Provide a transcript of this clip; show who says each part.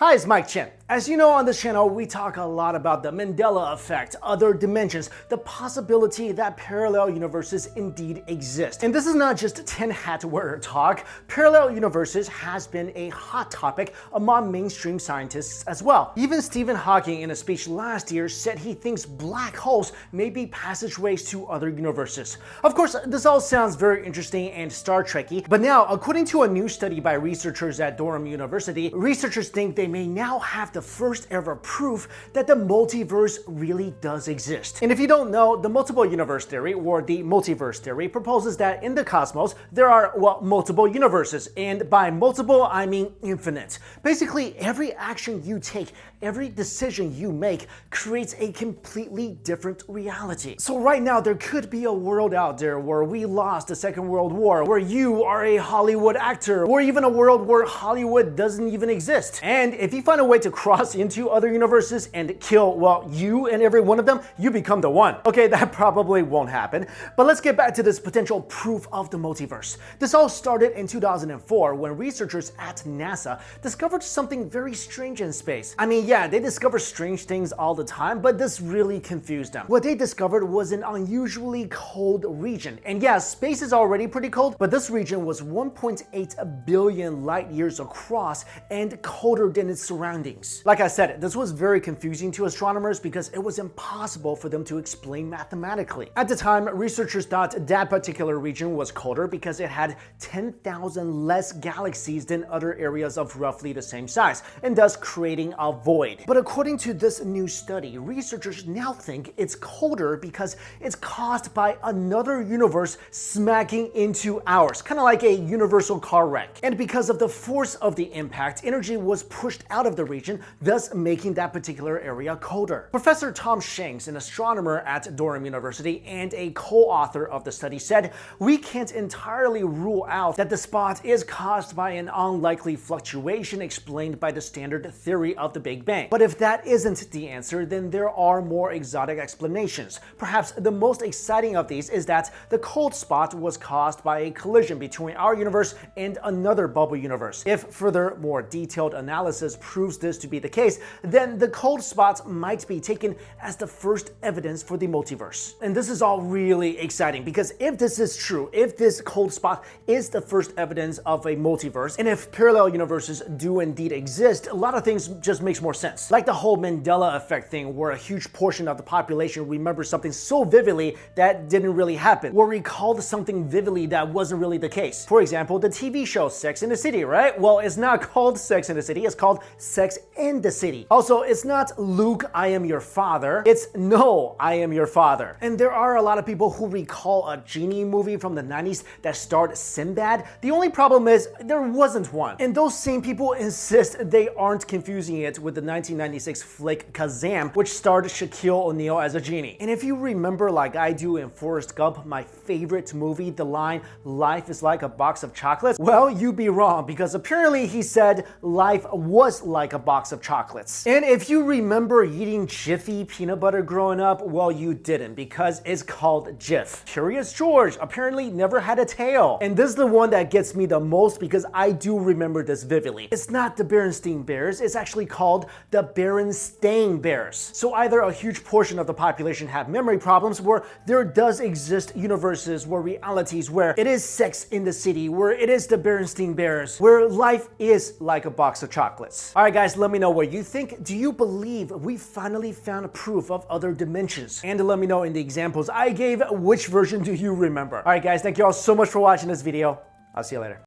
Speaker 1: Hi, it's Mikexingchen. As you know, on this channel, we talk a lot about the Mandela effect, other dimensions, the possibility that parallel universes indeed exist. And this is not just tin hat wearer talk. Parallel universes has been a hot topic among mainstream scientists as well. Even Stephen Hawking, in a speech last year, said he thinks black holes may be passageways to other universes. Of course, this all sounds very interesting and Star Trek-y, but now, according to a new study by researchers at Durham University, researchers think they may now have the first ever proof that the multiverse really does exist. And if you don't know, the multiple universe theory, or the multiverse theory, proposes that in the cosmos, there are, well, multiple universes. And by multiple, I mean infinite. Basically, every action you take, every decision you make creates a completely different reality. So right now, there could be a world out there where we lost the Second World War, where you are a Hollywood actor, or even a world where Hollywood doesn't even exist. And if you find a way to cross into other universes and kill, well, you and every one of them, you become the one. Okay, that probably won't happen, but let's get back to this potential proof of the multiverse. This all started in 2004 when researchers at NASA discovered something very strange in space. I mean, yeah, they discover strange things all the time, but this really confused them. What they discovered was an unusually cold region. And yeah, space is already pretty cold, but this region was 1.8 billion light years across and colder than its surroundings. Like I said, this was very confusing to astronomers because it was impossible for them to explain mathematically. At the time, researchers thought that particular region was colder because it had 10,000 less galaxies than other areas of roughly the same size, and thus creating a void. But according to this new study, researchers now think it's colder because it's caused by another universe smacking into ours, kind of like a universal car wreck. And because of the force of the impact, energy was pushed out of the region, thus making that particular area colder. Professor Tom Shanks, an astronomer at Durham University and a co-author of the study, said, "We can't entirely rule out that the spot is caused by an unlikely fluctuation explained by the standard theory of the Big Bang. But if that isn't the answer, then there are more exotic explanations. Perhaps the most exciting of these is that the cold spot was caused by a collision between our universe and another bubble universe. If further, more detailed analysis proves this to be the case, then the cold spots might be taken as the first evidence for the multiverse." And this is all really exciting because if this is true, if this cold spot is the first evidence of a multiverse, and if parallel universes do indeed exist, a lot of things just makes more sense. Like the whole Mandela effect thing, where a huge portion of the population remembers something so vividly that didn't really happen, or recalled something vividly that wasn't really the case. For example, the TV show Sex and the City, right? Well, it's not called Sex and the City, it's called Sex in the City. Also, it's not Luke, I am your father. It's no, I am your father. And there are a lot of people who recall a genie movie from the 90s that starred Sinbad. The only problem is there wasn't one. And those same people insist they aren't confusing it with the 1996 flick Kazam, which starred Shaquille O'Neal as a genie. And if you remember, like I do in Forrest Gump, my favorite movie, the line, "Life is like a box of chocolates," well, you'd be wrong, because apparently he said life was like a box of chocolates. And if you remember eating Jiffy peanut butter growing up, well, you didn't, because it's called Jif. Curious George apparently never had a tail. And this is the one that gets me the most because I do remember this vividly. It's not the Berenstain Bears, it's actually called the Berenstain Bears. So either a huge portion of the population have memory problems, where there does exist universes where realities where it is Sex in the City, where it is the Berenstain Bears, where life is like a box of chocolates. Alright guys, let me know what you think. Do you believe we finally found proof of other dimensions? And let me know in the examples I gave, which version do you remember? Alright guys, thank you all so much for watching this video. I'll see you later.